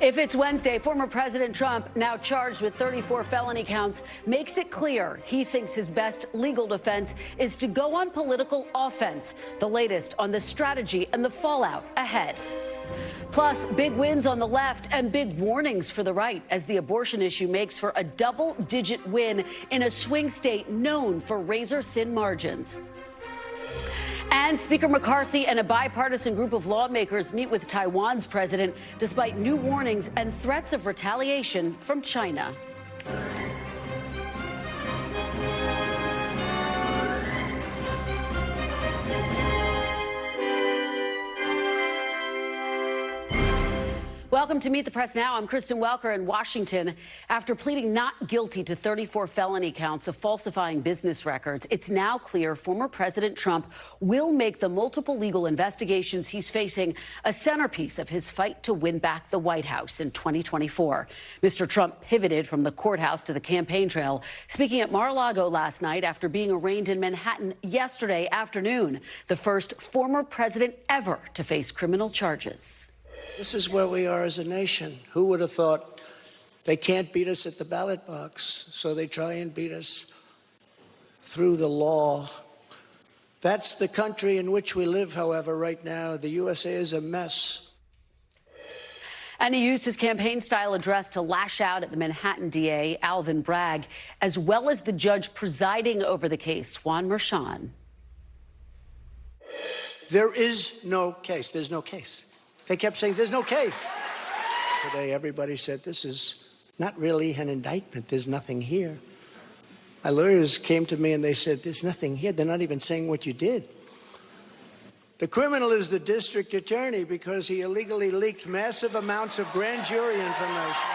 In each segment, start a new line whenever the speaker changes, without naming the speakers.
If it's Wednesday, former President Trump, now charged with 34 felony counts, makes it clear he thinks his best legal defense is to go on political offense. The latest on the strategy and the fallout ahead. Plus, big wins on the left and big warnings for the right as the abortion issue makes for a double-digit win in a swing state known for razor-thin margins. And Speaker McCarthy and a bipartisan group of lawmakers meet with Taiwan's president despite new warnings and threats of retaliation from China. Welcome to Meet the Press Now. I'm Kristen Welker in Washington. After pleading not guilty to 34 felony counts of falsifying business records, it's now clear former President Trump will make the multiple legal investigations he's facing a centerpiece of his fight to win back the White House in 2024. Mr. Trump pivoted from the courthouse to the campaign trail, speaking at Mar-a-Lago last night after being arraigned in Manhattan yesterday afternoon, the first former president ever to face criminal charges.
This is where we are as a nation. Who would have thought they can't beat us at the ballot box, so they try and beat us through the law. That's the country in which we live, however, right now. The USA is a mess.
And he used his campaign-style address to lash out at the Manhattan DA, Alvin Bragg, as well as the judge presiding over the case, Juan Merchan.
There is no case. There's no case. They kept saying, there's no case. Today, everybody said, this is not really an indictment. There's nothing here. My lawyers came to me and they said, there's nothing here. They're not even saying what you did. The criminal is the district attorney because he illegally leaked massive amounts of grand jury information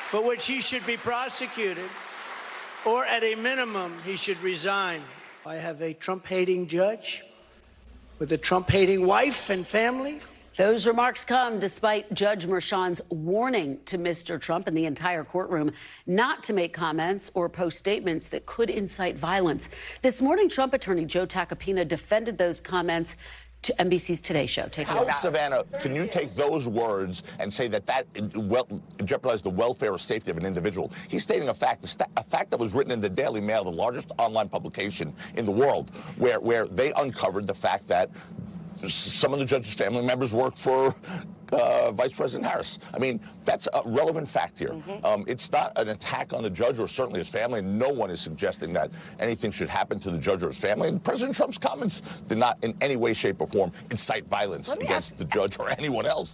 for which he should be prosecuted, or at a minimum, he should resign. I have a Trump-hating judge with a Trump-hating wife and family.
Those remarks come despite Judge Merchan's warning to Mr. Trump and the entire courtroom not to make comments or post statements that could incite violence. This morning, Trump attorney Joe Tacopina defended those comments to NBC's Today Show.
How, Savannah, can you take those words and say that jeopardized the welfare or safety of an individual? He's stating a fact that was written in the Daily Mail, the largest online publication in the world, where they uncovered the fact that some of the judge's family members work for Vice President Harris. I mean, that's a relevant fact here. It's not an attack on the judge or certainly his family. No one is suggesting that anything should happen to the judge or his family. And President Trump's comments did not in any way, shape, or form incite violence against the judge or anyone else.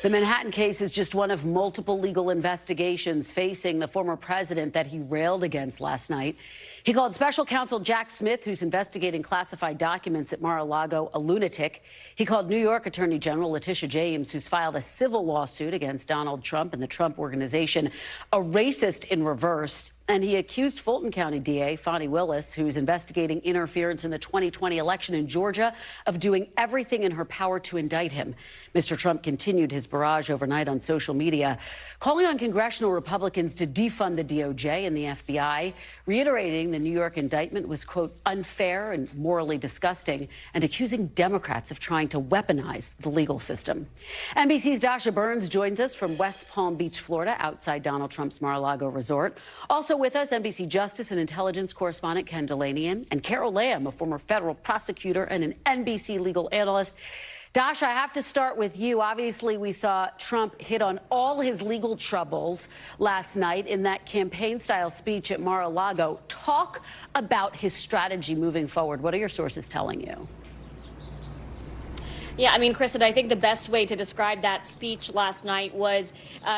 The Manhattan case is just one of multiple legal investigations facing the former president that he railed against last night. He called special counsel Jack Smith, who's investigating classified documents at Mar-a-Lago, a lunatic. He called New York Attorney General Letitia James, who's filed a civil lawsuit against Donald Trump and the Trump Organization, a racist in reverse. And he accused Fulton County DA Fani Willis, who's investigating interference in the 2020 election in Georgia, of doing everything in her power to indict him. Mr. Trump continued his barrage overnight on social media, calling on congressional Republicans to defund the DOJ and the FBI, reiterating the New York indictment was, quote, unfair and morally disgusting, and accusing Democrats of trying to weaponize the legal system. NBC's Dasha Burns joins us from West Palm Beach, Florida, outside Donald Trump's Mar-a-Lago resort. Also with us, NBC Justice and Intelligence correspondent Ken Delanian and Carol Lamb, a former federal prosecutor and an NBC legal analyst. Dash, I have to start with you. Obviously, we saw Trump hit on all his legal troubles last night in that campaign-style speech at Mar-a-Lago. Talk about his strategy moving forward. What are your sources telling you?
Yeah, I mean, Kristen, I think the best way to describe that speech last night was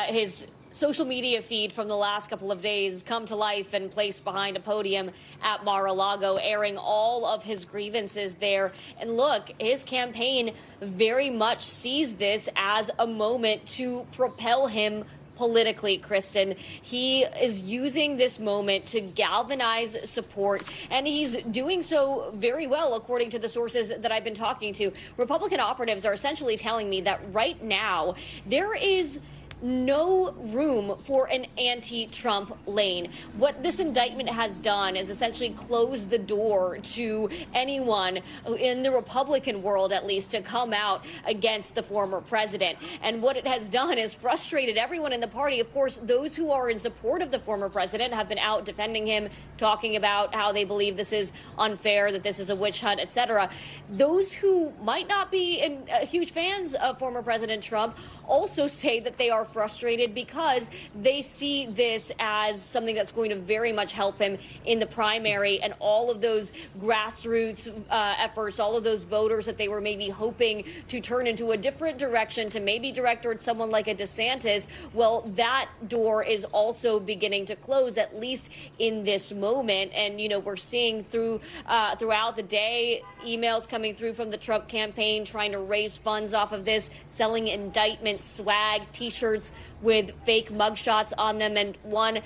his social media feed from the last couple of days come to life and placed behind a podium at Mar-a-Lago, airing all of his grievances there. And look, his campaign very much sees this as a moment to propel him politically, Kristen. He is using this moment to galvanize support, and he's doing so very well, according to the sources that I've been talking to. Republican operatives are essentially telling me that right now there is no room for an anti-Trump lane. What this indictment has done is essentially close the door to anyone in the Republican world, at least, to come out against the former president. And what it has done is frustrated everyone in the party. Of course, those who are in support of the former president have been out defending him, talking about how they believe this is unfair, that this is a witch hunt, etc. Those who might not be huge fans of former President Trump also say that they are frustrated because they see this as something that's going to very much help him in the primary, and all of those grassroots efforts, all of those voters that they were maybe hoping to turn into a different direction, to maybe direct towards someone like a DeSantis. Well, that door is also beginning to close, at least in this moment. And, you know, we're seeing throughout the day emails coming through from the Trump campaign trying to raise funds off of this, selling indictment swag, T-shirts with fake mugshots on them. And one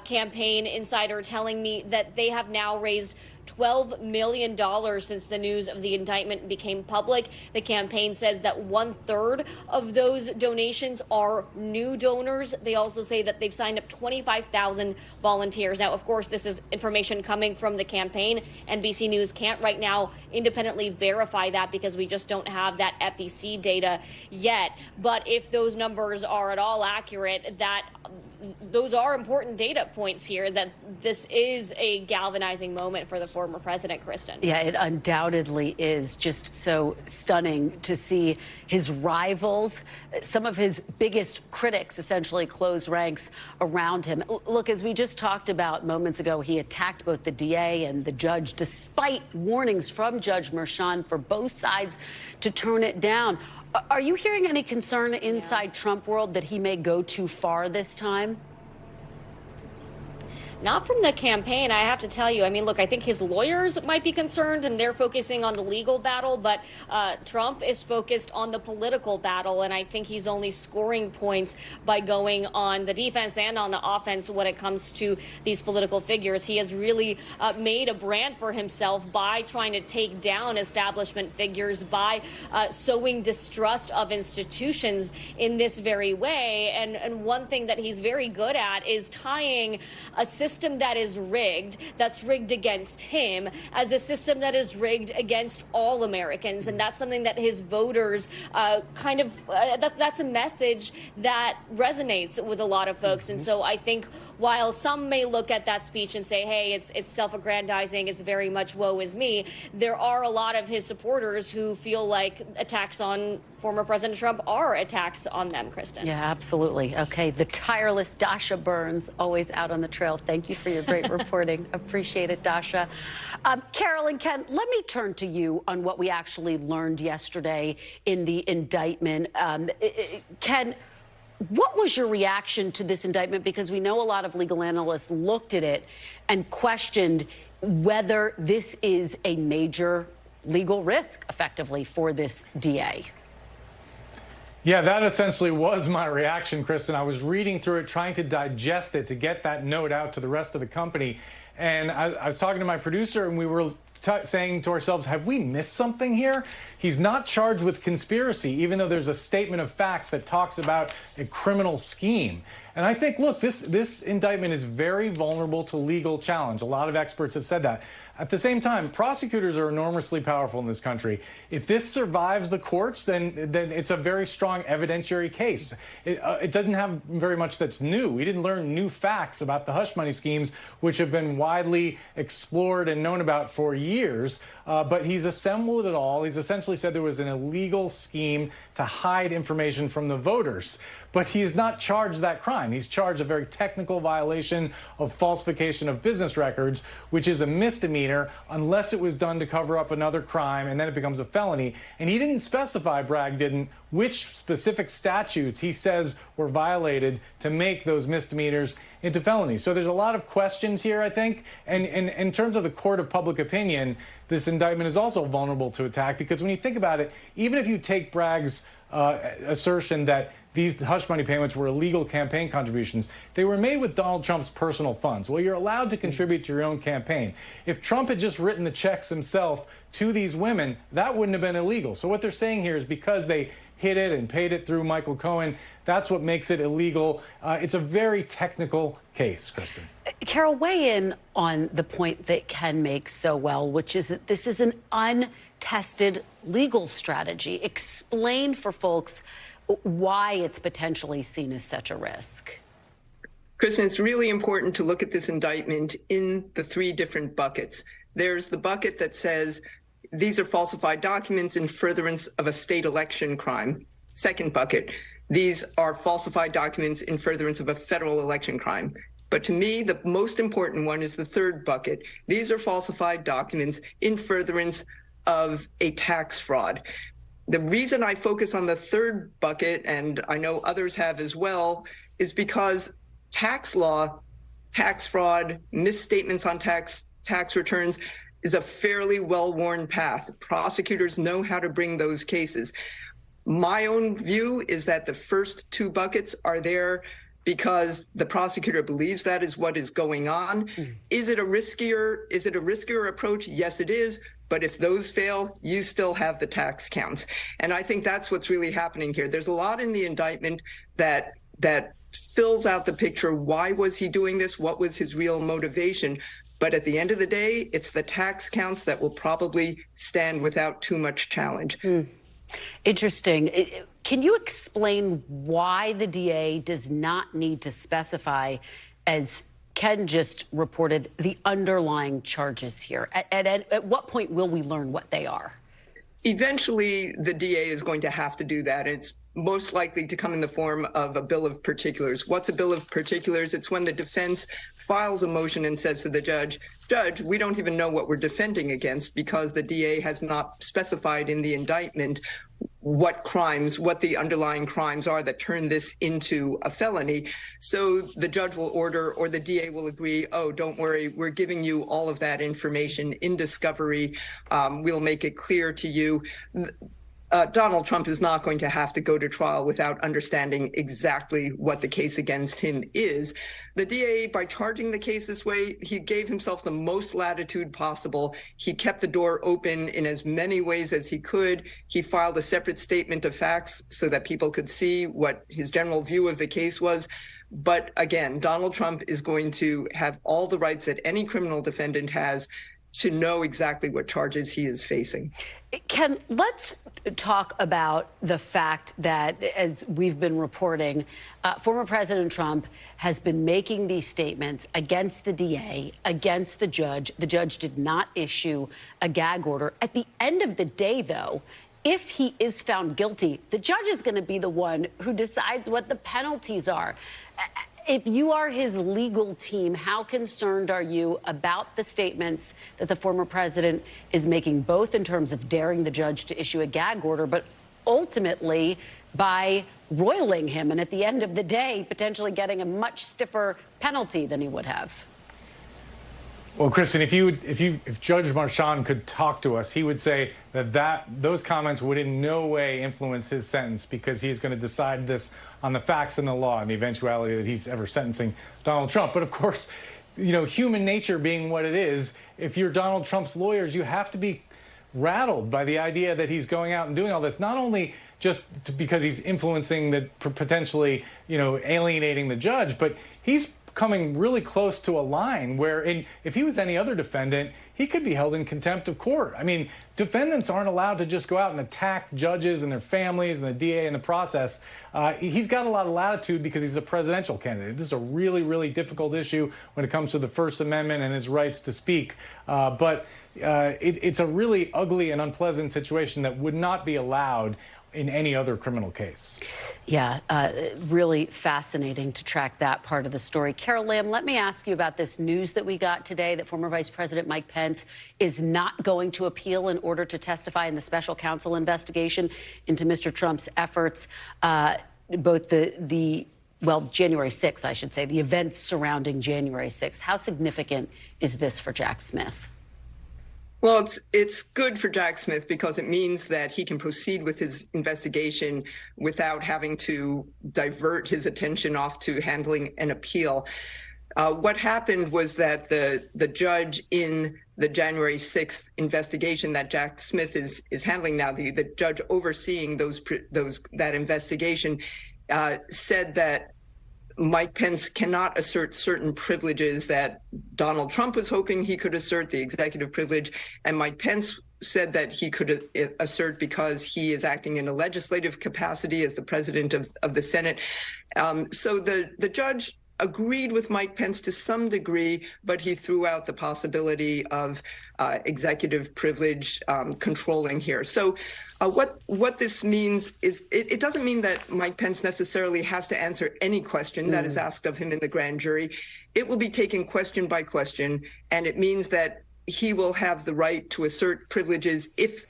campaign insider telling me that they have now raised $12 million since the news of the indictment became public. The campaign says that 1/3 of those donations are new donors. They also say that they've signed up 25,000 volunteers. Now, of course, this is information coming from the campaign. NBC News can't right now independently verify that because we just don't have that FEC data yet. But if those numbers are at all accurate, those are important data points here, that this is a galvanizing moment for the former president, Kristen.
Yeah, it undoubtedly is. Just so stunning to see his rivals, some of his biggest critics, essentially close ranks around him. Look, as we just talked about moments ago, he attacked both the DA and the judge, despite warnings from Judge Merchan for both sides to turn it down. Are you hearing any concern inside Trump world that he may go too far this time?
Not from the campaign, I have to tell you. I mean, look, I think his lawyers might be concerned and they're focusing on the legal battle, but Trump is focused on the political battle, and I think he's only scoring points by going on the defense and on the offense when it comes to these political figures. He has really made a brand for himself by trying to take down establishment figures, by sowing distrust of institutions in this very way. And one thing that he's very good at is tying a system that is rigged, that's rigged against him, as a system that is rigged against all Americans. And that's something that his voters that's a message that resonates with a lot of folks. And so I think while some may look at that speech and say, hey, it's self-aggrandizing, it's very much woe is me, there are a lot of his supporters who feel like attacks on former President Trump are attacks on them, Kristen.
Yeah, absolutely. Okay, the tireless Dasha Burns, always out on the trail. Thank you for your great reporting. Appreciate it, Dasha. Carol and Ken, let me turn to you on what we actually learned yesterday in the indictment. Ken, what was your reaction to this indictment? Because we know a lot of legal analysts looked at it and questioned whether this is a major legal risk, effectively, for this DA.
Yeah, that essentially was my reaction, Kristen. I was reading through it, trying to digest it, to get that note out to the rest of the company. And I was talking to my producer, and we were saying to ourselves, have we missed something here? He's not charged with conspiracy, even though there's a statement of facts that talks about a criminal scheme. And I think, look, this indictment is very vulnerable to legal challenge. A lot of experts have said that. At the same time, prosecutors are enormously powerful in this country. If this survives the courts, then it's a very strong evidentiary case. It doesn't have very much that's new. We didn't learn new facts about the hush money schemes, which have been widely explored and known about for years. But he's assembled it all. He's essentially said there was an illegal scheme to hide information from the voters. But he's not charged that crime. He's charged a very technical violation of falsification of business records, which is a misdemeanor unless it was done to cover up another crime, and then it becomes a felony. And he didn't specify, Bragg didn't, which specific statutes he says were violated to make those misdemeanors into felonies. So there's a lot of questions here, I think. And in terms of the court of public opinion, this indictment is also vulnerable to attack, because when you think about it, even if you take Bragg's assertion that these hush money payments were illegal campaign contributions. They were made with Donald Trump's personal funds. Well, you're allowed to contribute to your own campaign. If Trump had just written the checks himself to these women, that wouldn't have been illegal. So what they're saying here is because they hid it and paid it through Michael Cohen, that's what makes it illegal. It's a very technical case, Kristen.
Carol, weigh in on the point that Ken makes so well, which is that this is an untested legal strategy. Explain for folks why it's potentially seen as such a risk.
Kristen, it's really important to look at this indictment in the three different buckets. There's the bucket that says these are falsified documents in furtherance of a state election crime. Second bucket, these are falsified documents in furtherance of a federal election crime. But to me, the most important one is the third bucket. These are falsified documents in furtherance of a tax fraud. The reason I focus on the third bucket, and I know others have as well, is because tax law, tax fraud, misstatements on tax returns is a fairly well-worn path. Prosecutors know how to bring those cases. My own view is that the first two buckets are there because the prosecutor believes that is what is going on. Is it a riskier approach? Yes, it is. But if those fail, you still have the tax counts. And I think that's what's really happening here. There's a lot in the indictment that fills out the picture. Why was he doing this? What was his real motivation? But at the end of the day, it's the tax counts that will probably stand without too much challenge.
Interesting. Can you explain why the DA does not need to specify, as Ken just reported, the underlying charges here? At what point will we learn what they are?
Eventually, the DA is going to have to do that. It's most likely to come in the form of a bill of particulars. What's a bill of particulars? It's when the defense files a motion and says to the judge, we don't even know what we're defending against because the DA has not specified in the indictment what the underlying crimes are that turn this into a felony. So the judge will order, or the DA will agree, oh, don't worry, we're giving you all of that information in discovery. We'll make it clear to you. Donald Trump is not going to have to go to trial without understanding exactly what the case against him is. The DA, by charging the case this way, he gave himself the most latitude possible. He kept the door open in as many ways as he could. He filed a separate statement of facts so that people could see what his general view of the case was. But again, Donald Trump is going to have all the rights that any criminal defendant has to know exactly what charges he is facing.
Ken, let's talk about the fact that, as we've been reporting, former President Trump has been making these statements against the DA, against the judge. The judge did not issue a gag order. At the end of the day, though, if he is found guilty, the judge is going to be the one who decides what the penalties are. If you are his legal team, how concerned are you about the statements that the former president is making, both in terms of daring the judge to issue a gag order, but ultimately by roiling him and at the end of the day potentially getting a much stiffer penalty than he would have?
Well, Kristen, if Judge Marchand could talk to us, he would say that those comments would in no way influence his sentence because he's going to decide this on the facts and the law and the eventuality that he's ever sentencing Donald Trump. But of course, human nature being what it is, if you're Donald Trump's lawyers, you have to be rattled by the idea that he's going out and doing all this, not only just because he's influencing potentially, alienating the judge, but he's coming really close to a line where if he was any other defendant, he could be held in contempt of court. I mean, defendants aren't allowed to just go out and attack judges and their families and the DA in the process. He's got a lot of latitude because he's a presidential candidate. This is a really, really difficult issue when it comes to the First Amendment and his rights to speak. But it's a really ugly and unpleasant situation that would not be allowed in any other criminal case.
Yeah, really fascinating to track that part of the story. Carol Lamb, let me ask you about this news that we got today that former Vice President Mike Pence is not going to appeal in order to testify in the special counsel investigation into Mr. Trump's efforts, both January 6th, I should say, the events surrounding January 6th. How significant is this for Jack Smith?
Well, it's good for Jack Smith because it means that he can proceed with his investigation without having to divert his attention off to handling an appeal. What happened was that the judge in the January 6th investigation that Jack Smith is handling now, the judge overseeing that investigation, said that Mike Pence cannot assert certain privileges that Donald Trump was hoping he could assert, the executive privilege, and Mike Pence said that he could assert because he is acting in a legislative capacity as the president of the Senate. So the judge agreed with Mike Pence to some degree, but he threw out the possibility of executive privilege controlling here. So what this means is it doesn't mean that Mike Pence necessarily has to answer any question that is asked of him in the grand jury. It will be taken question by question, and it means that he will have the right to assert privileges if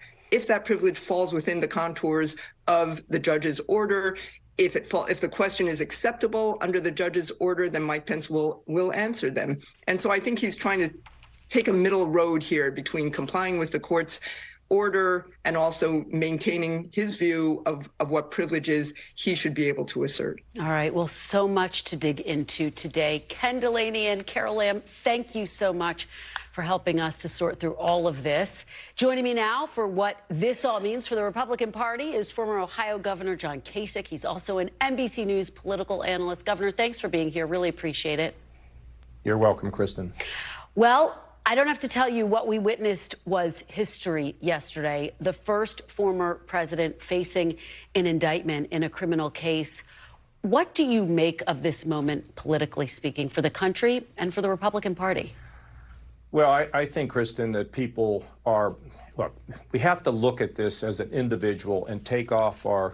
that privilege falls within the contours of the judge's order. If the question is acceptable under the judge's order, then Mike Pence will answer them. And so I think he's trying to take a middle road here between complying with the court's order and also maintaining his view of what privileges he should be able to assert.
All right. Well, so much to dig into today. Ken Delaney and Carol Lamb, thank you so much for helping us to sort through all of this. Joining me now for what this all means for the Republican Party is former Ohio Governor John Kasich. He's also an NBC News political analyst. Governor, thanks for being here. Really appreciate it.
You're welcome, Kristen.
Well, I don't have to tell you what we witnessed was history yesterday. The first former president facing an indictment in a criminal case. What do you make of this moment, politically speaking, for the country and for the Republican Party?
Well, I think, Kristen, that people look, we have to look at this as an individual and take off our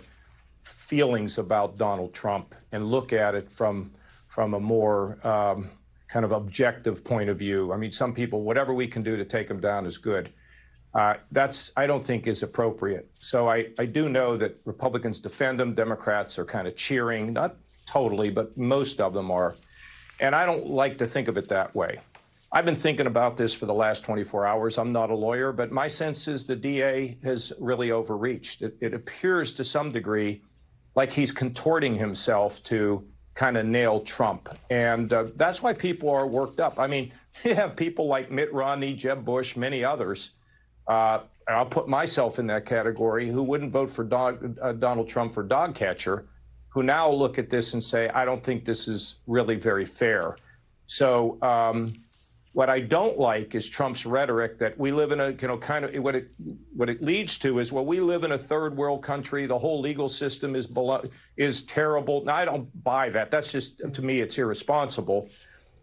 feelings about Donald Trump and look at it from a more kind of objective point of view. I mean, some people, whatever we can do to take him down is good. I don't think is appropriate. So I do know that Republicans defend him. Democrats are kind of cheering, not totally, but most of them are. And I don't like to think of it that way. I've been thinking about this for the last 24 hours. I'm not a lawyer, but my sense is the DA has really overreached. It appears to some degree like he's contorting himself to kind of nail Trump. And that's why people are worked up. I mean, you have people like Mitt Romney, Jeb Bush, many others. I'll put myself in that category, who wouldn't vote for Donald Trump for dog catcher, who now look at this and say, I don't think this is really very fair. So what I don't like is Trump's rhetoric that we live in a, kind of what it leads to is, well, we live in a third world country. The whole legal system is terrible. Now, I don't buy that. That's just, to me, it's irresponsible.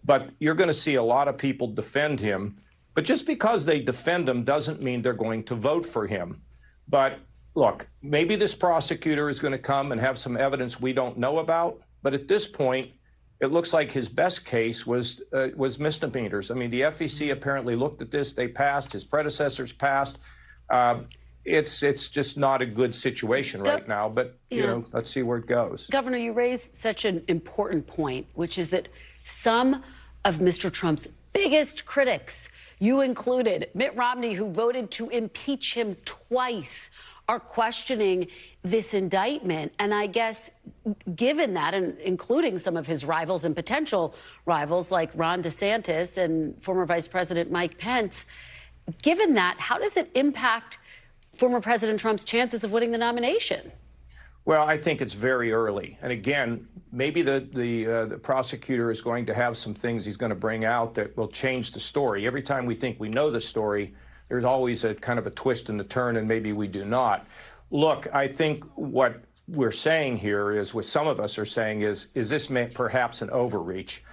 But you're going to see a lot of people defend him. But just because they defend him doesn't mean they're going to vote for him. But look, maybe this prosecutor is going to come and have some evidence we don't know about. But at this point, it looks like his best case was misdemeanors. I mean, the FEC apparently looked at this. They passed. His predecessors passed. It's just not a good situation right now. But, let's see where it goes.
Governor, you raised such an important point, which is that some of Mr. Trump's biggest critics, you included, Mitt Romney, who voted to impeach him twice, are questioning this indictment. And I guess given that, and including some of his rivals and potential rivals like Ron DeSantis and former Vice President Mike Pence, given that, how does it impact former President Trump's chances of winning the nomination?
Well, I think it's very early. And again, maybe the prosecutor is going to have some things he's going to bring out that will change the story. Every time we think we know the story, there's always a kind of a twist and a turn, and maybe we do not. Look, I think what we're saying here is, what some of us are saying is this perhaps an overreach?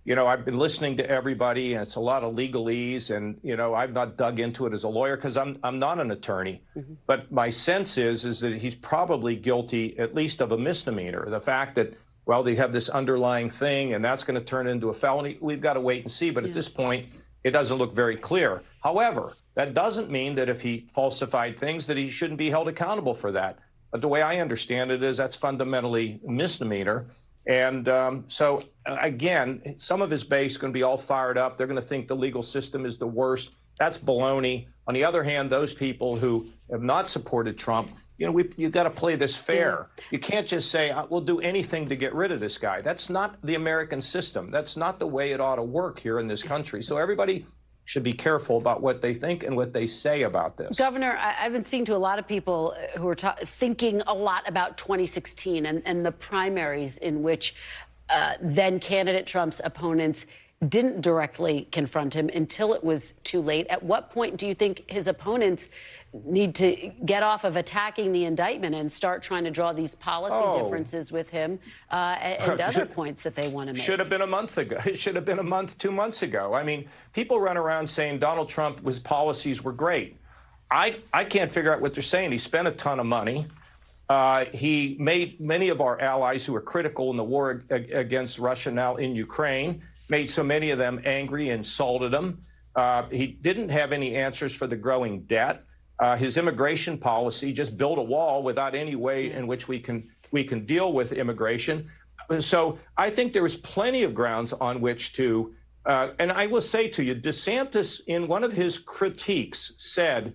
I've been listening to everybody, and it's a lot of legalese, and, I've not dug into it as a lawyer because I'm not an attorney. Mm-hmm. But my sense is that he's probably guilty at least of a misdemeanor. The fact that, well, they have this underlying thing, and that's going to turn into a felony, we've got to wait and see. But at this point, it doesn't look very clear. However, that doesn't mean that if he falsified things that he shouldn't be held accountable for that. But the way I understand it is that's fundamentally a misdemeanor. And so, again, some of his base is going to be all fired up. They're going to think the legal system is the worst. That's baloney. On the other hand, those people who have not supported Trump, you've got to play this fair. Yeah. You can't just say, we'll do anything to get rid of this guy. That's not the American system. That's not the way it ought to work here in this country. So everybody should be careful about what they think and what they say about this.
Governor, I've been speaking to a lot of people who are thinking a lot about 2016 and the primaries in which then candidate Trump's opponents didn't directly confront him until it was too late. At what point do you think his opponents need to get off of attacking the indictment and start trying to draw these policy differences with him and other points that they want to make?
Should have been a month ago. It should have been a month, 2 months ago. I mean, people run around saying Donald Trump's policies were great. I can't figure out what they're saying. He spent a ton of money. He made many of our allies who are critical in the war against Russia now in Ukraine, made so many of them angry, insulted them. He didn't have any answers for the growing debt. His immigration policy just built a wall without any way in which we can deal with immigration. So I think there was plenty of grounds on which to, and I will say to you, DeSantis, in one of his critiques, said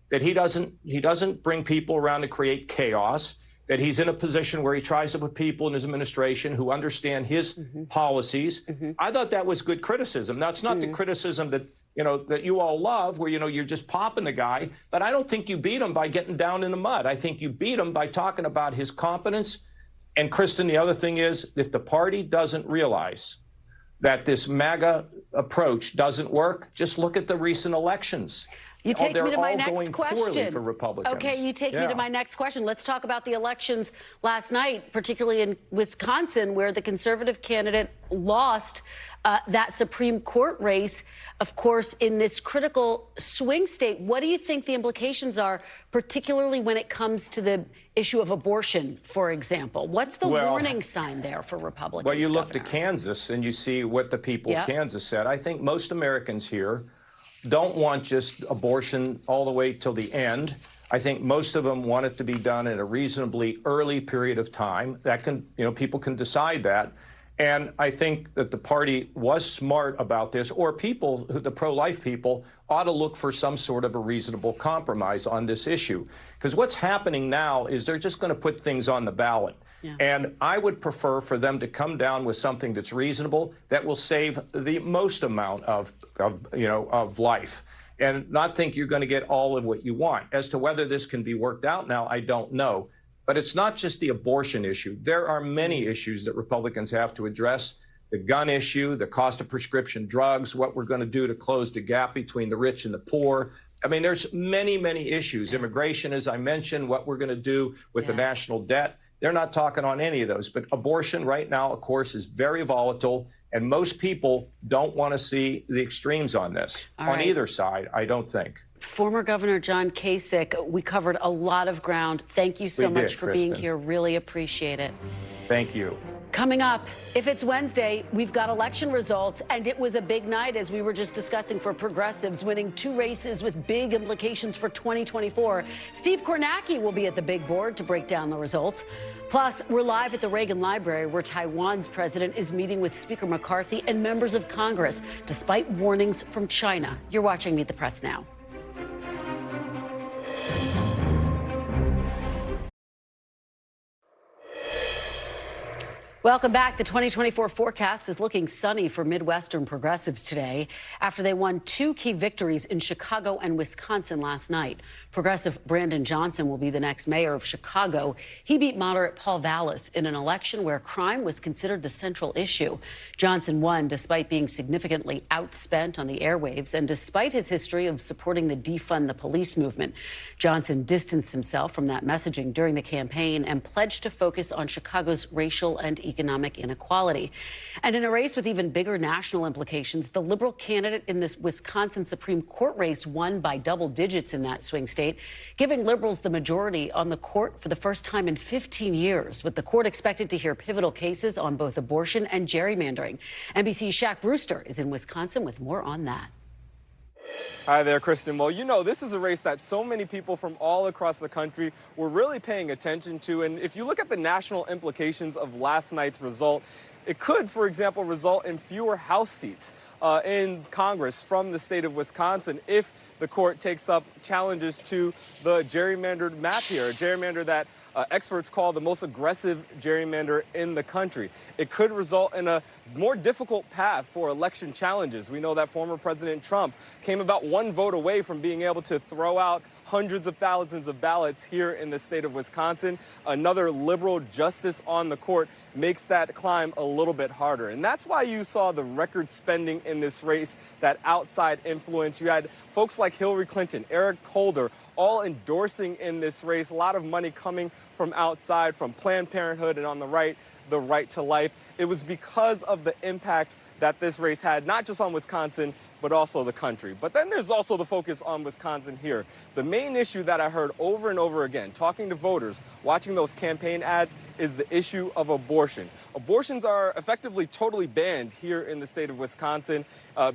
that he doesn't bring people around to create chaos, that he's in a position where he tries to put people in his administration who understand his policies. I thought that was good criticism. Now, it's not the criticism that you all love, where you're just popping the guy, but I don't think you beat him by getting down in the mud. I think you beat him by talking about his competence. And Kristen, the other thing is, if the party doesn't realize that this MAGA approach doesn't work, just look at the recent elections.
You take me to my next question.
For Republicans.
Okay, you take me to my next question. Let's talk about the elections last night, particularly in Wisconsin, where the conservative candidate lost that Supreme Court race, of course, in this critical swing state. What do you think the implications are, particularly when it comes to the issue of abortion, for example? What's the warning sign there for Republicans?
Well, you look to Kansas and you see what the people of Kansas said. I think most Americans here don't want just abortion all the way till the end. I think most of them want it to be done in a reasonably early period of time. That can, people can decide that. And I think that the party was smart about this, or people, the pro-life people, ought to look for some sort of a reasonable compromise on this issue. Because what's happening now is they're just going to put things on the ballot. And I would prefer for them to come down with something that's reasonable, that will save the most amount of life, and not think you're going to get all of what you want. As to whether this can be worked out now, I don't know. But it's not just the abortion issue. There are many issues that Republicans have to address: the gun issue, the cost of prescription drugs, what we're going to do to close the gap between the rich and the poor. I mean, there's many, many issues. Immigration, as I mentioned, what we're going to do with the national debt. They're not talking on any of those. But abortion right now, of course, is very volatile. And most people don't want to see the extremes on this, on either side, I don't think.
Former Governor John Kasich, we covered a lot of ground. Thank you so much for being here. Really appreciate it.
Thank you.
Coming up, if it's Wednesday, we've got election results, and it was a big night, as we were just discussing, for progressives, winning 2 races with big implications for 2024. Steve Kornacki will be at the big board to break down the results. Plus, we're live at the Reagan Library, where Taiwan's president is meeting with Speaker McCarthy and members of Congress, despite warnings from China. You're watching Meet the Press now. Welcome back. The 2024 forecast is looking sunny for Midwestern progressives today after they won 2 key victories in Chicago and Wisconsin last night. Progressive Brandon Johnson will be the next mayor of Chicago. He beat moderate Paul Vallis in an election where crime was considered the central issue. Johnson won despite being significantly outspent on the airwaves and despite his history of supporting the defund the police movement. Johnson distanced himself from that messaging during the campaign and pledged to focus on Chicago's racial and economic inequality. And in a race with even bigger national implications, the liberal candidate in this Wisconsin Supreme Court race won by double digits in that swing state, giving liberals the majority on the court for the first time in 15 years, with the court expected to hear pivotal cases on both abortion and gerrymandering. NBC's Shaq Brewster is in Wisconsin with more on that.
Hi there, Kristen. Well, this is a race that so many people from all across the country were really paying attention to. And if you look at the national implications of last night's result, it could, for example, result in fewer House seats. in Congress from the state of Wisconsin if the court takes up challenges to the gerrymandered map here, a gerrymander that experts call the most aggressive gerrymander in the country. It could result in a more difficult path for election challenges. We know that former President Trump came about one vote away from being able to throw out hundreds of thousands of ballots here in the state of Wisconsin. Another liberal justice on the court makes that climb a little bit harder. And that's why you saw the record spending in this race, that outside influence. You had folks like Hillary Clinton, Eric Holder, all endorsing in this race. A lot of money coming from outside, from Planned Parenthood, and on the right to life. It was because of the impact that this race had, not just on Wisconsin, but also the country. But then there's also the focus on Wisconsin here. The main issue that I heard over and over again, talking to voters, watching those campaign ads, is the issue of abortion. Abortions are effectively totally banned here in the state of Wisconsin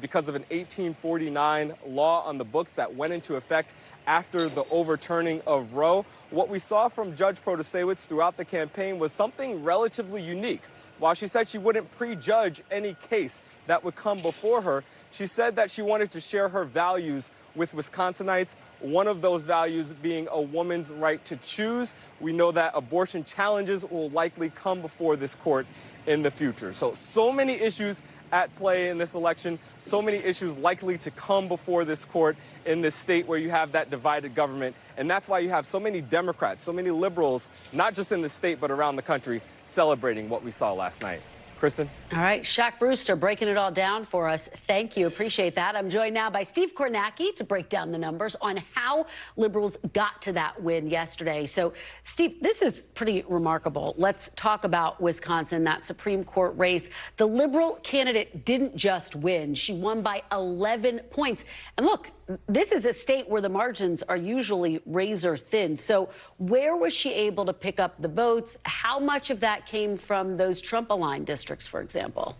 because of an 1849 law on the books that went into effect after the overturning of Roe. What we saw from Judge Protasiewicz throughout the campaign was something relatively unique. While she said she wouldn't prejudge any case that would come before her, she said that she wanted to share her values with Wisconsinites, one of those values being a woman's right to choose. We know that abortion challenges will likely come before this court in the future. So many issues at play in this election, so many issues likely to come before this court in this state where you have that divided government. And that's why you have so many Democrats, so many liberals, not just in the state, but around the country, celebrating what we saw last night. Kristen?
All right, Shaq Brewster breaking it all down for us. Thank you. Appreciate that. I'm joined now by Steve Kornacki to break down the numbers on how liberals got to that win yesterday. So, Steve, this is pretty remarkable. Let's talk about Wisconsin, that Supreme Court race. The liberal candidate didn't just win. She won by 11 points. And look, this is a state where the margins are usually razor thin. So where was she able to pick up the votes? How much of that came from those Trump-aligned districts, for example?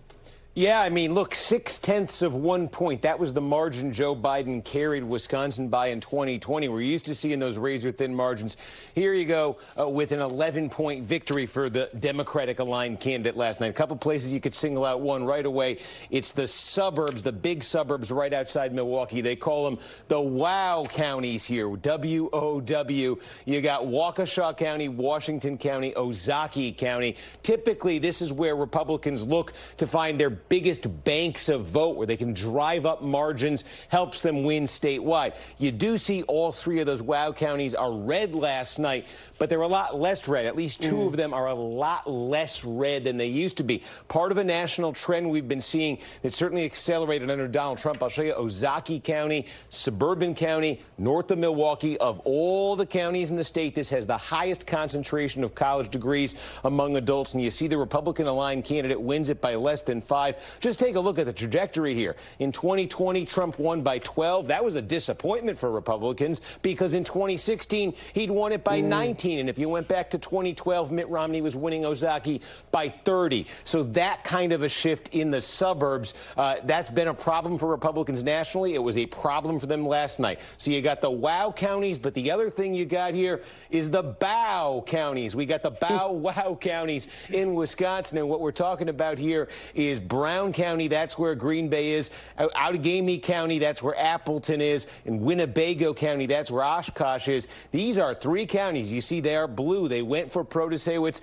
Yeah, I mean, look, 0.6 of 1 point. That was the margin Joe Biden carried Wisconsin by in 2020. We're used to seeing those razor-thin margins. Here you go with an 11-point victory for the Democratic-aligned candidate last night. A couple places you could single out one right away. It's the suburbs, the big suburbs right outside Milwaukee. They call them the WOW counties here, W-O-W. You got Waukesha County, Washington County, Ozaukee County. Typically, this is where Republicans look to find their biggest banks of vote, where they can drive up margins, helps them win statewide. You do see all three of those WOW counties are red last night, but they're a lot less red. At least two of them are a lot less red than they used to be. Part of a national trend we've been seeing that certainly accelerated under Donald Trump. I'll show you Ozaukee County, suburban county, north of Milwaukee. Of all the counties in the state, this has the highest concentration of college degrees among adults, and you see the Republican-aligned candidate wins it by less than 5. Just take a look at the trajectory here. In 2020, Trump won by 12. That was a disappointment for Republicans because in 2016, he'd won it by 19. And if you went back to 2012, Mitt Romney was winning Ozaukee by 30. So that kind of a shift in the suburbs, that's been a problem for Republicans nationally. It was a problem for them last night. So you got the WOW counties, but the other thing you got here is the BOW counties. We got the BOW-WOW counties in Wisconsin. And what we're talking about here is Brown County, that's where Green Bay is. Outagamie County, that's where Appleton is. In Winnebago County, that's where Oshkosh is. These are three counties. You see they are blue. They went for Protasiewicz,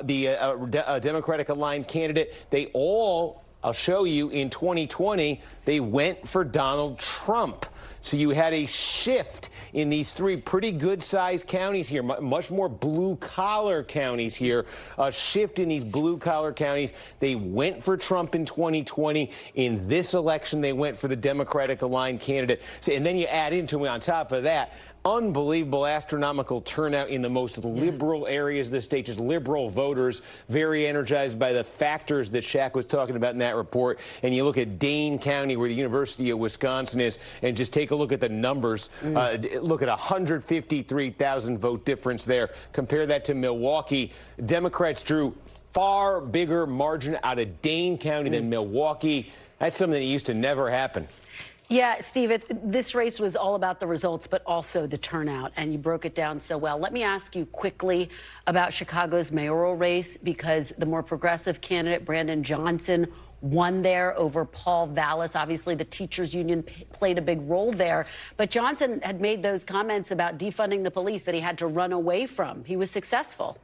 the Democratic-aligned candidate. They all, I'll show you, in 2020, they went for Donald Trump. So you had a shift in these three pretty good-sized counties here, much more blue-collar counties here, a shift in these blue-collar counties. They went for Trump in 2020. In this election, they went for the Democratic-aligned candidate. So, and then you add into it, on top of that, unbelievable astronomical turnout in the most liberal areas of the state, just liberal voters, very energized by the factors that Shaq was talking about in that report. And you look at Dane County, where the University of Wisconsin is, and just take a look at the numbers. Look at 153,000 vote difference there. Compare that to Milwaukee. Democrats drew far bigger margin out of Dane County than Milwaukee. That's something that used to never happen.
Yeah, Steve, this race was all about the results, but also the turnout, and you broke it down so well. Let me ask you quickly about Chicago's mayoral race, because the more progressive candidate, Brandon Johnson, won there over Paul Vallis. Obviously, the teachers union played a big role there. But Johnson had made those comments about defunding the police that he had to run away from. He was successful.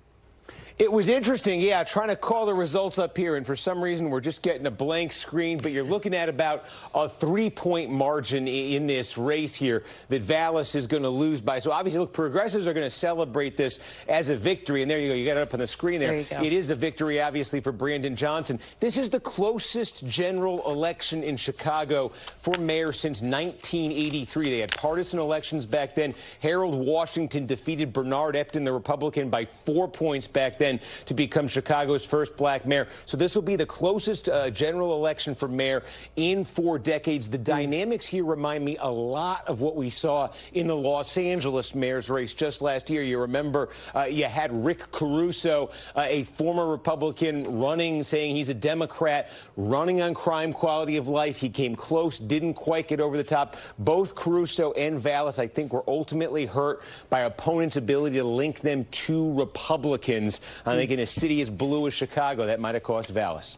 It was interesting, yeah, trying to call the results up here, and for some reason we're just getting a blank screen, but you're looking at about a 3-point margin in this race here that Vallis is going to lose by. So obviously, look, progressives are going to celebrate this as a victory, and there you go, you got it up on the screen there.
There you go.
It is a victory, obviously, for Brandon Johnson. This is the closest general election in Chicago for mayor since 1983. They had partisan elections back then. Harold Washington defeated Bernard Epton, the Republican, by 4 points back then to become Chicago's first black mayor. So this will be the closest general election for mayor in 4 decades. The dynamics here remind me a lot of what we saw in the Los Angeles mayor's race just last year. You remember you had Rick Caruso, a former Republican, running, saying he's a Democrat, running on crime, quality of life. He came close, didn't quite get over the top. Both Caruso and Vallis, I think, were ultimately hurt by opponents' ability to link them to Republicans. I think in a city as blue as Chicago, that might have cost Vallis.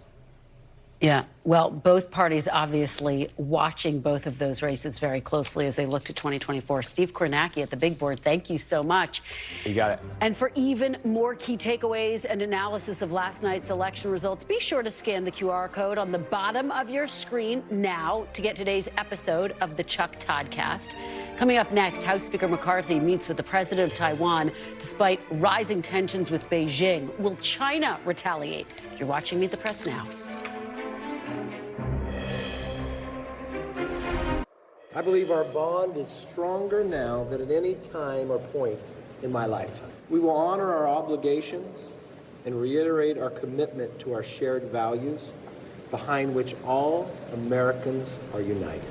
Yeah, well, both parties obviously watching both of those races very closely as they look to 2024. Steve Kornacki at the big board, thank you so much.
You got it.
And for even more key takeaways and analysis of last night's election results, be sure to scan the QR code on the bottom of your screen now to get today's episode of the Chuck Toddcast. Coming up next, House Speaker McCarthy meets with the president of Taiwan despite rising tensions with Beijing. Will China retaliate? You're watching Meet the Press now.
I believe our bond is stronger now than at any time or point in my lifetime. We will honor our obligations and reiterate our commitment to our shared values, behind which all Americans are united.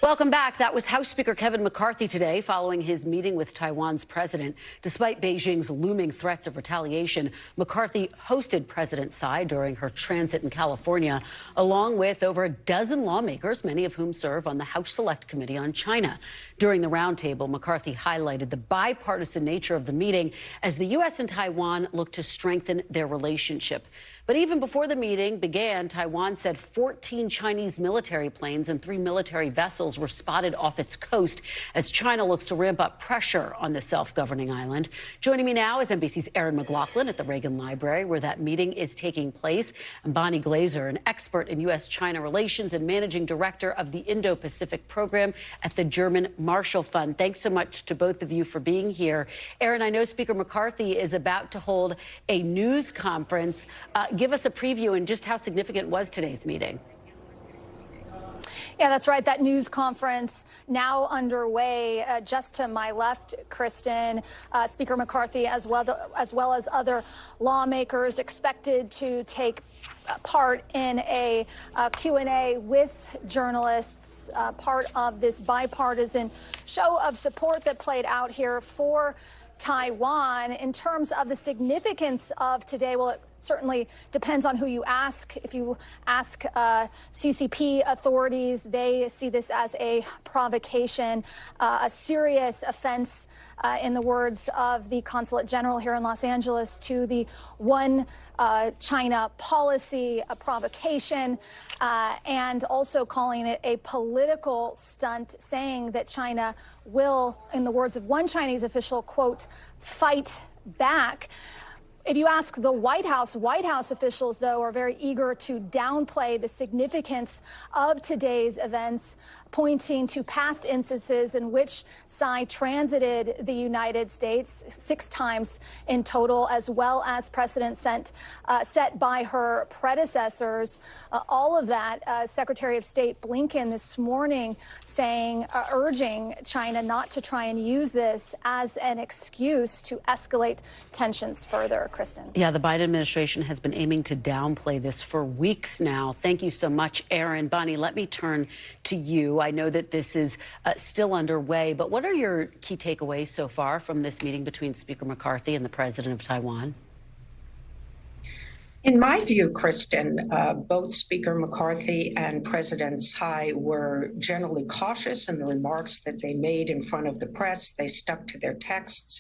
Welcome back. That was House Speaker Kevin McCarthy today following his meeting with Taiwan's president. Despite Beijing's looming threats of retaliation, McCarthy hosted President Tsai during her transit in California, along with over a dozen lawmakers, many of whom serve on the House Select Committee on China. During the roundtable, McCarthy highlighted the bipartisan nature of the meeting as the U.S. and Taiwan look to strengthen their relationship. But even before the meeting began, Taiwan said 14 Chinese military planes and 3 military vessels were spotted off its coast as China looks to ramp up pressure on the self-governing island. Joining me now is NBC's Erin McLaughlin at the Reagan Library, where that meeting is taking place, and Bonnie Glaser, an expert in U.S.-China relations and managing director of the Indo-Pacific program at the German Marshall Fund. Thanks so much to both of you for being here. Erin, I know Speaker McCarthy is about to hold a news conference. Give us a preview and just how significant was today's meeting.
Yeah, that's right. That news conference now underway. Just to my left, Kristen, Speaker McCarthy, as well as other lawmakers, expected to take part in a Q&A with journalists, part of this bipartisan show of support that played out here for Taiwan. In terms of the significance of today, well, it certainly depends on who you ask. If you ask CCP authorities, they see this as a provocation, a serious offense, in the words of the Consulate General here in Los Angeles, to the One China policy, a provocation, and also calling it a political stunt, saying that China will, in the words of one Chinese official, quote, fight back. If you ask the White House officials, though, are very eager to downplay the significance of today's events, pointing to past instances in which Tsai transited the United States 6 times in total, as well as precedents set by her predecessors. All of that, Secretary of State Blinken this morning saying, urging China not to try and use this as an excuse to escalate tensions further. Kristen.
Yeah, the Biden administration has been aiming to downplay this for weeks now. Thank you so much, Erin. Bonnie, let me turn to you. I know that this is still underway, but what are your key takeaways so far from this meeting between Speaker McCarthy and the president of Taiwan?
In my view, Kristen, both Speaker McCarthy and President Tsai were generally cautious in the remarks that they made in front of the press. They stuck to their texts.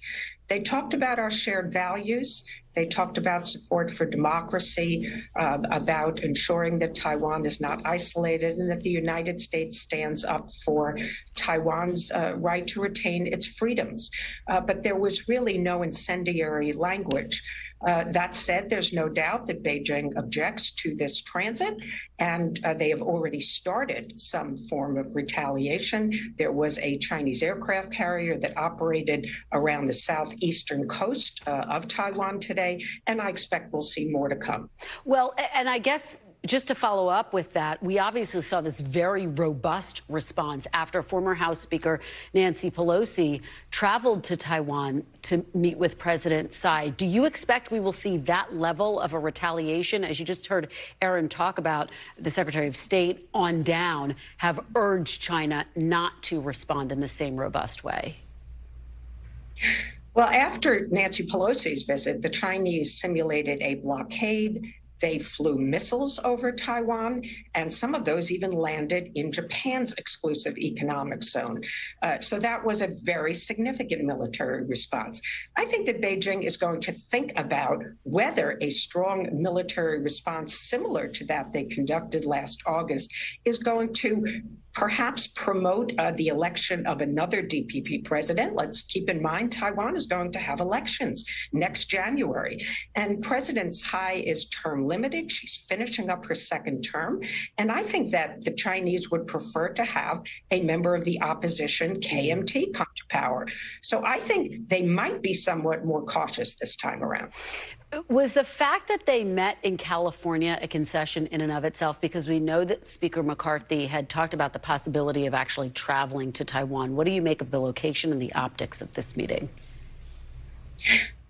They talked about our shared values. They talked about support for democracy, about ensuring that Taiwan is not isolated, and that the United States stands up for Taiwan's right to retain its freedoms. But there was really no incendiary language. That said, there's no doubt that Beijing objects to this transit, and they have already started some form of retaliation. There was a Chinese aircraft carrier that operated around the southeastern coast of Taiwan today, and I expect we'll see more to come.
Well, and I guess just to follow up with that, we obviously saw this very robust response after former House Speaker Nancy Pelosi traveled to Taiwan to meet with President Tsai. Do you expect we will see that level of a retaliation? As you just heard Aaron talk about, the Secretary of State on down have urged China not to respond in the same robust way.
Well, after Nancy Pelosi's visit, the Chinese simulated a blockade. They flew missiles over Taiwan, and some of those even landed in Japan's exclusive economic zone. So that was a very significant military response. I think that Beijing is going to think about whether a strong military response similar to that they conducted last August is going to perhaps promote the election of another DPP president. Let's keep in mind, Taiwan is going to have elections next January. And President Tsai is term limited. She's finishing up her second term. And I think that the Chinese would prefer to have a member of the opposition, KMT, come to power. So I think they might be somewhat more cautious this time around.
Was the fact that they met in California a concession in and of itself? Because we know that Speaker McCarthy had talked about the possibility of actually traveling to Taiwan. What do you make of the location and the optics of this meeting?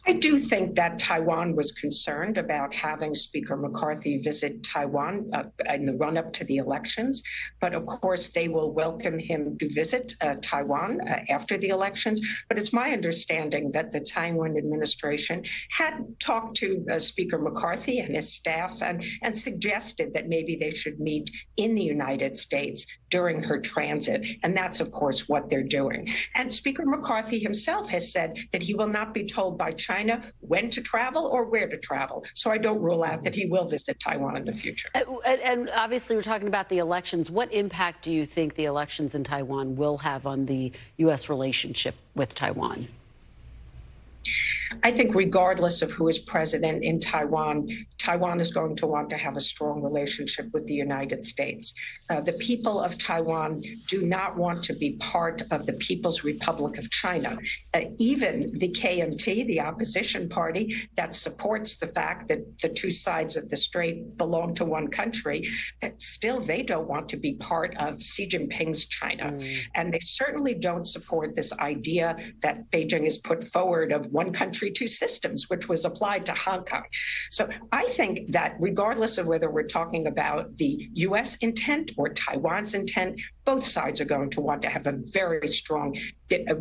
I do think that Taiwan was concerned about having Speaker McCarthy visit Taiwan in the run-up to the elections. But of course, they will welcome him to visit Taiwan after the elections. But it's my understanding that the Taiwan administration had talked to Speaker McCarthy and his staff and suggested that maybe they should meet in the United States during her transit. And that's, of course, what they're doing. And Speaker McCarthy himself has said that he will not be told by China when to travel or where to travel. So I don't rule out that he will visit Taiwan in the future.
And obviously, we're talking about the elections. What impact do you think the elections in Taiwan will have on the U.S. relationship with Taiwan?
I think regardless of who is president in Taiwan, Taiwan is going to want to have a strong relationship with the United States. The people of Taiwan do not want to be part of the People's Republic of China. Even the KMT, the opposition party that supports the fact that the two sides of the strait belong to one country, still they don't want to be part of Xi Jinping's China. And they certainly don't support this idea that Beijing has put forward of one country, two systems, which was applied to Hong Kong. So I think that regardless of whether we're talking about the U.S. intent or Taiwan's intent, both sides are going to want to have a very strong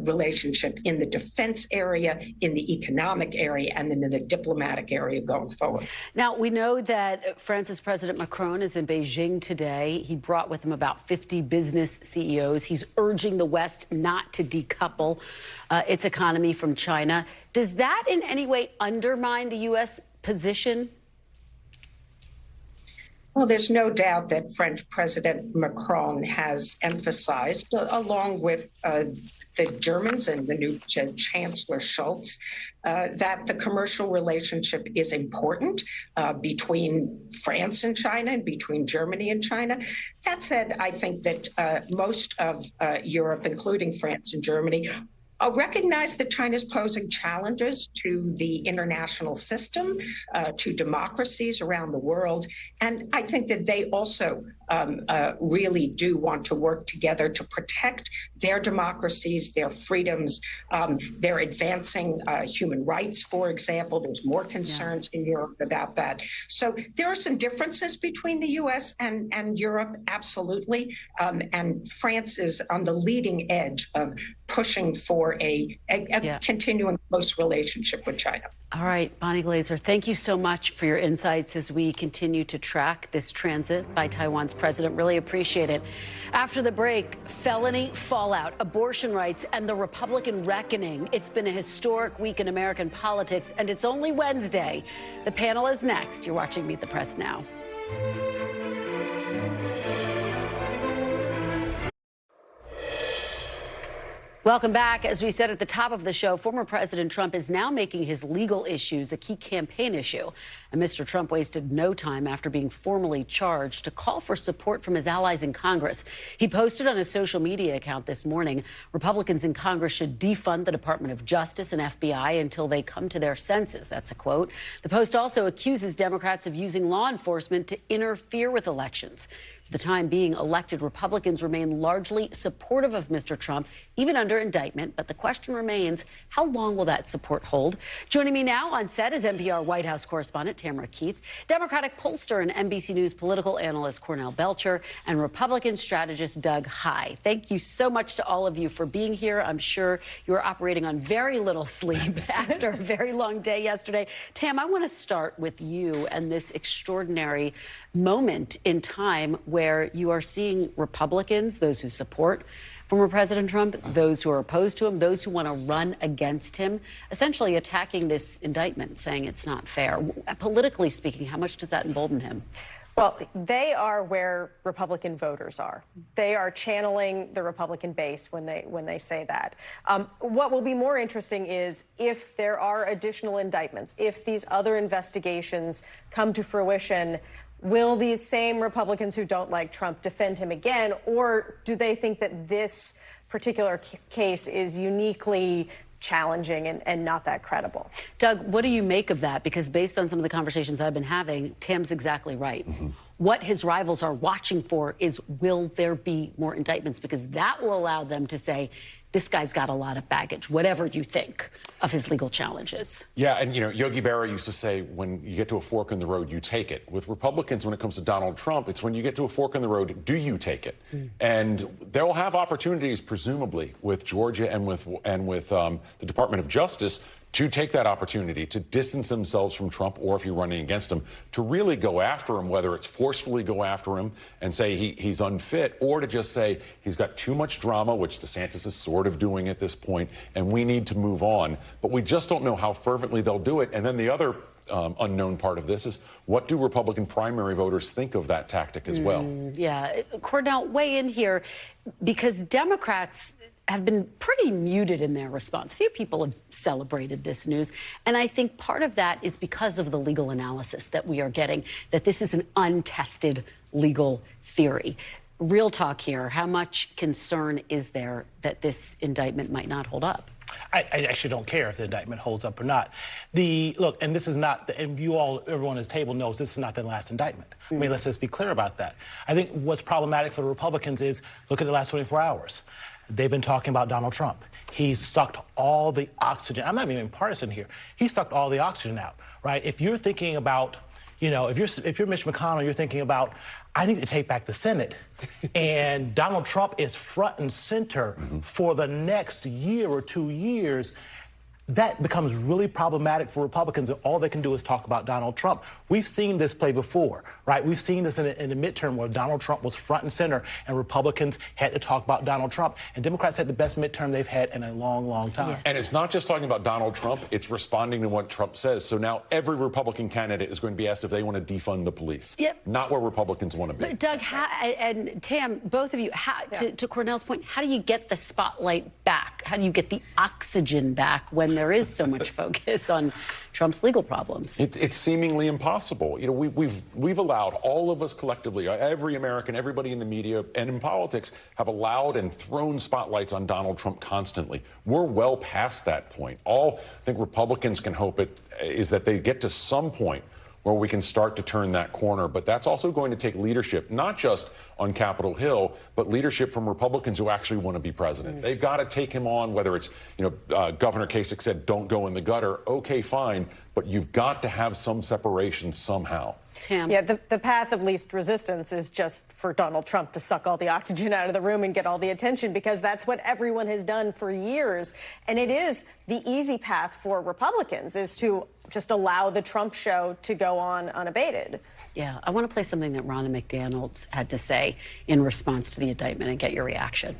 relationship in the defense area, in the economic area, and then in the diplomatic area going forward.
Now, we know that France's President Macron is in Beijing today. He brought with him about 50 business CEOs. He's urging the West not to decouple its economy from China. Does that in any way undermine the U.S. position?
Well, there's no doubt that French President Macron has emphasized, along with the Germans and the new Chancellor Scholz, that the commercial relationship is important between France and China and between Germany and China. That said, I think that most of Europe, including France and Germany, recognize that China's posing challenges to the international system, to democracies around the world. And I think that they also really do want to work together to protect their democracies, their freedoms. They're advancing human rights, for example. There's more concerns in Europe about that. So there are some differences between the U.S. and Europe, absolutely. And France is on the leading edge of pushing for for a continuing close relationship with China.
All right, Bonnie Glaser, thank you so much for your insights as we continue to track this transit by Taiwan's president. Really appreciate it. After the break, felony fallout, abortion rights, and the Republican reckoning. It's been a historic week in American politics, and it's only Wednesday. The panel is next. You're watching Meet the Press now. Welcome back. As we said at the top of the show, former President Trump is now making his legal issues a key campaign issue. And Mr. Trump wasted no time after being formally charged to call for support from his allies in Congress. He posted on his social media account this morning, Republicans in Congress should defund the Department of Justice and FBI until they come to their senses. That's a quote. The post also accuses Democrats of using law enforcement to interfere with elections. For the time being, elected Republicans remain largely supportive of Mr. Trump, even under indictment. But the question remains, how long will that support hold? Joining me now on set is NPR White House correspondent Tamara Keith, Democratic pollster and NBC News political analyst Cornell Belcher, and Republican strategist Doug Heye. Thank you so much to all of you for being here. I'm sure you're operating on very little sleep after a very long day yesterday. Tam, I want to start with you and this extraordinary moment in time where you are seeing Republicans, those who support former President Trump, those who are opposed to him, those who want to run against him, essentially attacking this indictment, saying it's not fair. Politically speaking, how much does that embolden him?
Well, they are where Republican voters are. They are channeling the Republican base when they say that. What will be more interesting is if there are additional indictments, if these other investigations come to fruition, will these same Republicans who don't like Trump defend him again, or do they think that this particular case is uniquely challenging and not that credible?
Doug, what do you make of that? Because based on some of the conversations I've been having, Tam's exactly right. What his rivals are watching for is, will there be more indictments? Because that will allow them to say, this guy's got a lot of baggage, whatever you think of his legal challenges.
Yeah, and Yogi Berra used to say, when you get to a fork in the road, you take it. With Republicans, when it comes to Donald Trump, it's when you get to a fork in the road, do you take it? And they'll have opportunities, presumably, with Georgia and with the Department of Justice to take that opportunity to distance themselves from Trump, or if you're running against him, to really go after him, whether it's forcefully go after him and say he's unfit, or to just say he's got too much drama, which DeSantis is sort of doing at this point, and we need to move on. But we just don't know how fervently they'll do it. And then the other unknown part of this is, what do Republican primary voters think of that tactic as well?
Yeah. Cornell, weigh in here, because Democrats have been pretty muted in their response. Few people have celebrated this news. And I think part of that is because of the legal analysis that we are getting, that this is an untested legal theory. Real talk here, how much concern is there that this indictment might not hold up?
I actually don't care if the indictment holds up or not. Look, and this is not, and you all, everyone at this table knows this is not the last indictment. I mean, let's just be clear about that. I think what's problematic for the Republicans is, look at the last 24 hours. They've been talking about Donald Trump. He sucked all the oxygen. I'm not even partisan here. He sucked all the oxygen out, right? If you're thinking about, if you're Mitch McConnell, you're thinking about, I need to take back the Senate. And Donald Trump is front and center for the next year or 2 years. That becomes really problematic for Republicans, and all they can do is talk about Donald Trump. We've seen this play before, right? We've seen this in the midterm where Donald Trump was front and center, and Republicans had to talk about Donald Trump. And Democrats had the best midterm they've had in a long, long time.
Yeah. And it's not just talking about Donald Trump, it's responding to what Trump says. So now every Republican candidate is going to be asked if they want to defund the police.
Yep.
Not where Republicans want to be.
But Doug and Tam, both of you, to Cornell's point, how do you get the spotlight back? How do you get the oxygen back when there is so much focus on Trump's legal problems?
It's seemingly impossible. We've allowed, all of us collectively, every American, everybody in the media and in politics, have allowed and thrown spotlights on Donald Trump constantly. We're well past that point. All I think Republicans can hope is that they get to some point where we can start to turn that corner. But that's also going to take leadership, not just on Capitol Hill, but leadership from Republicans who actually want to be president. They've got to take him on, whether it's, Governor Kasich said, don't go in the gutter. Okay, fine. But you've got to have some separation somehow.
Tam.
Yeah, the path of least resistance is just for Donald Trump to suck all the oxygen out of the room and get all the attention, because that's what everyone has done for years. And it is the easy path for Republicans, is to just allow the Trump show to go on unabated.
Yeah, I want to play something that Ronna McDaniel had to say in response to the indictment and get your reaction.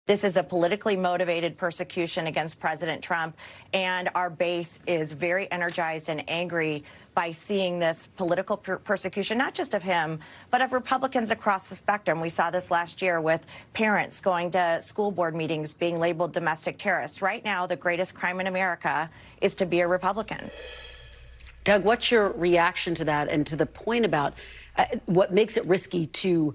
This is a politically motivated persecution against President Trump, and our base is very energized and angry by seeing this political persecution, not just of him, but of Republicans across the spectrum. We saw this last year with parents going to school board meetings being labeled domestic terrorists. Right now, the greatest crime in America is to be a Republican.
Doug, what's your reaction to that and to the point about what makes it risky to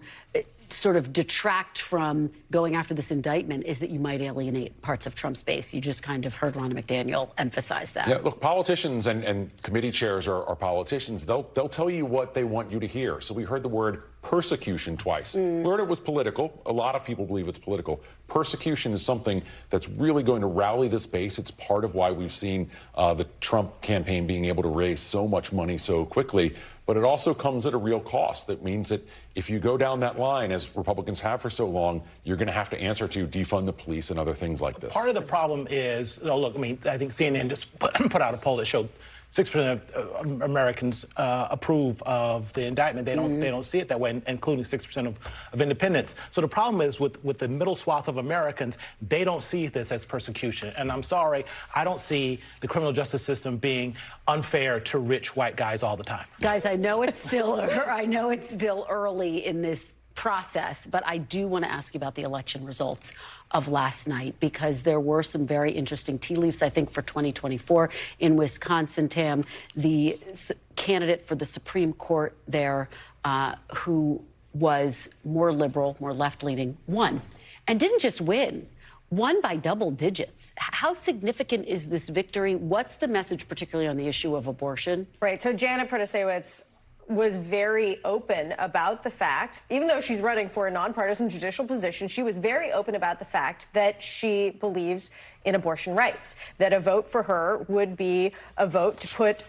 sort of detract from going after this indictment is that you might alienate parts of Trump's base? You just kind of heard Ronna McDaniel emphasize that.
Yeah, look, politicians and committee chairs are politicians. They'll tell you what they want you to hear. So we heard the word persecution twice. We heard it was political. A lot of people believe it's political. Persecution is something that's really going to rally this base. It's part of why we've seen the Trump campaign being able to raise so much money so quickly. But it also comes at a real cost. That means that if you go down that line, as Republicans have for so long, you're going to have to answer to defund the police and other things like this.
Part of the problem is, look, I mean, I think CNN just put out a poll that showed 6% of Americans approve of the indictment. They don't see it that way, including 6% of independents. So the problem is with the middle swath of Americans, they don't see this as persecution. And I'm sorry, I don't see the criminal justice system being unfair to rich white guys all the time.
Guys, I know it's still early in this process, but I do want to ask you about the election results of last night, because there were some very interesting tea leaves, I think, for 2024 in Wisconsin. Tam, the candidate for the Supreme Court there, who was more liberal, more left-leaning, won. And didn't just win, won by double digits. How significant is this victory? What's the message, particularly on the issue of abortion?
Right. So Janet Protasiewicz was very open about the fact, even though she's running for a nonpartisan judicial position, she was very open about the fact that she believes in abortion rights, that a vote for her would be a vote to put,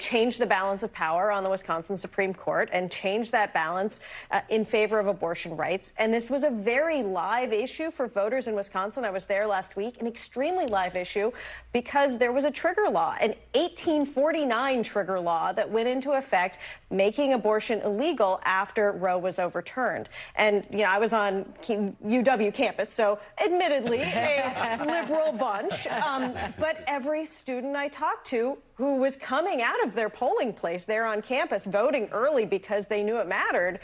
change the balance of power on the Wisconsin Supreme Court and change that balance in favor of abortion rights. And this was a very live issue for voters in Wisconsin. I was there last week, an extremely live issue, because there was a trigger law, an 1849 trigger law that went into effect, making abortion illegal after Roe was overturned. And, I was on UW campus, so admittedly a liberal bunch, but every student I talked to who was coming out of their polling place there on campus, voting early because they knew it mattered,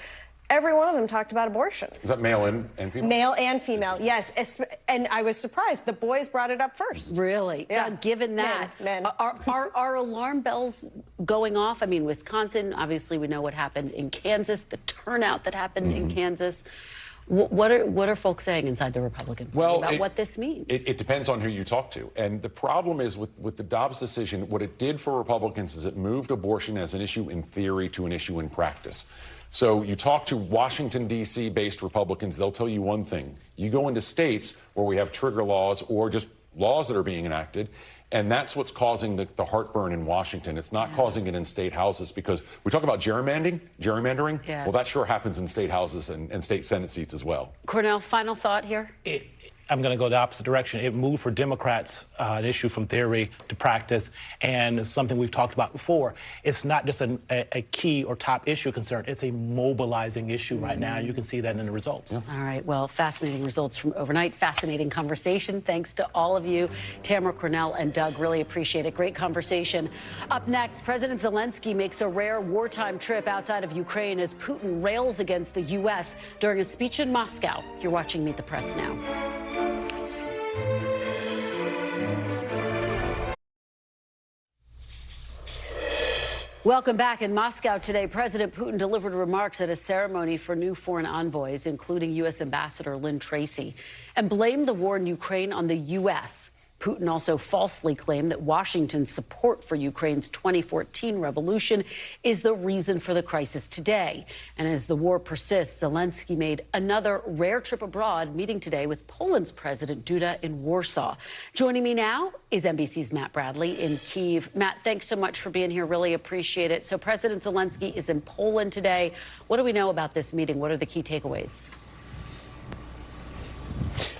every one of them talked about abortion.
Is that male and female?
Male and female, yes. And I was surprised. The boys brought it up first.
Really?
Yeah.
Doug, given that,
Men.
Are alarm bells going off? I mean, Wisconsin, obviously we know what happened in Kansas, the turnout that happened in Kansas. What are folks saying inside the Republican Party about what this means?
It depends on who you talk to. And the problem is with the Dobbs decision, what it did for Republicans is it moved abortion as an issue in theory to an issue in practice. So you talk to Washington, D.C. based Republicans, they'll tell you one thing. You go into states where we have trigger laws or just laws that are being enacted, and that's what's causing the heartburn in Washington. It's not causing it in state houses, because we talk about gerrymandering.
Yeah.
Well, that sure happens in state houses and state Senate seats as well.
Cornell, final thought here?
I'm going to go the opposite direction. It moved for Democrats an issue from theory to practice, and something we've talked about before. It's not just a key or top issue concern. It's a mobilizing issue right now. You can see that in the results.
Yeah. All right. Well, fascinating results from overnight. Fascinating conversation. Thanks to all of you, Tamara, Cornell, and Doug. Really appreciate it. Great conversation. Up next, President Zelensky makes a rare wartime trip outside of Ukraine as Putin rails against the U.S. during a speech in Moscow. You're watching Meet the Press now. Welcome back. In Moscow today, President Putin delivered remarks at a ceremony for new foreign envoys, including U.S. Ambassador Lynn Tracy, and blamed the war in Ukraine on the U.S. Putin also falsely claimed that Washington's support for Ukraine's 2014 revolution is the reason for the crisis today. And as the war persists, Zelensky made another rare trip abroad, meeting today with Poland's President Duda in Warsaw. Joining me now is NBC's Matt Bradley in Kyiv. Matt, thanks so much for being here. Really appreciate it. So President Zelensky is in Poland today. What do we know about this meeting? What are the key takeaways?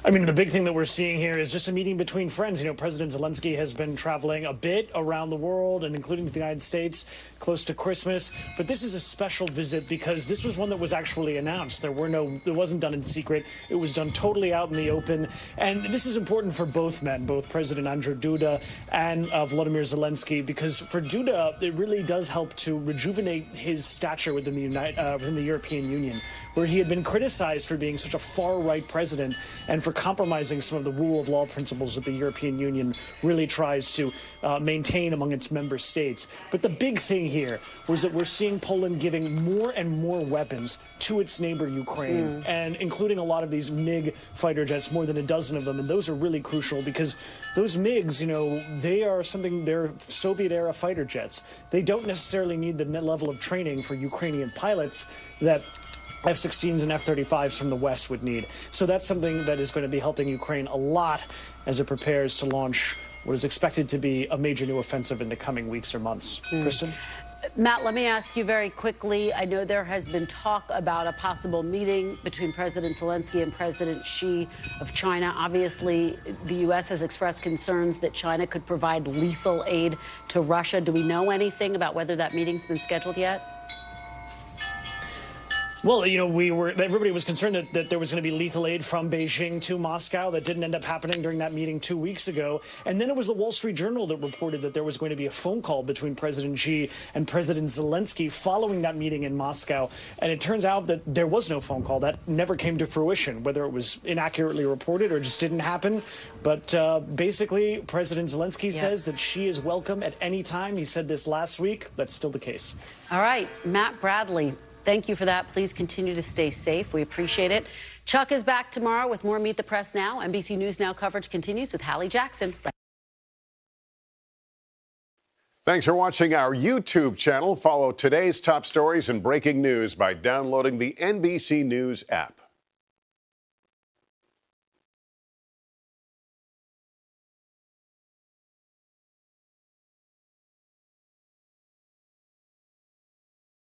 I mean, the big thing that we're seeing here is just a meeting between friends. You know, President Zelensky has been traveling a bit around the world and including the United States close to Christmas. But this is a special visit because this was one that was actually announced. It wasn't done in secret. It was done totally out in the open. And this is important for both men, both President Andrzej Duda and Volodymyr Zelensky, because for Duda, it really does help to rejuvenate his stature within the European Union, where he had been criticized for being such a far-right president and for compromising some of the rule of law principles that the European Union really tries to maintain among its member states. But the big thing here was that we're seeing Poland giving more and more weapons to its neighbor Ukraine, and including a lot of these MiG fighter jets, more than a dozen of them. And those are really crucial because those MiGs, you know, they're Soviet-era fighter jets. They don't necessarily need the level of training for Ukrainian pilots that F-16s and F-35s from the West would need. So that's something that is going to be helping Ukraine a lot as it prepares to launch what is expected to be a major new offensive in the coming weeks or months. Kristen?
Matt, let me ask you very quickly. I know there has been talk about a possible meeting between President Zelensky and President Xi of China. Obviously, the U.S. has expressed concerns that China could provide lethal aid to Russia. Do we know anything about whether that meeting's been scheduled yet?
Well, you know, everybody was concerned that there was going to be lethal aid from Beijing to Moscow. That didn't end up happening during that meeting 2 weeks ago. And then it was the Wall Street Journal that reported that there was going to be a phone call between President Xi and President Zelensky following that meeting in Moscow. And it turns out that there was no phone call. That never came to fruition, whether it was inaccurately reported or just didn't happen. But basically, President Zelensky says that Xi is welcome at any time. He said this last week. That's still the case.
All right. Matt Bradley, thank you for that. Please continue to stay safe. We appreciate it. Chuck is back tomorrow with more Meet the Press Now. NBC News Now coverage continues with Hallie Jackson.
Thanks for watching our YouTube channel. Follow today's top stories and breaking news by downloading the NBC News app.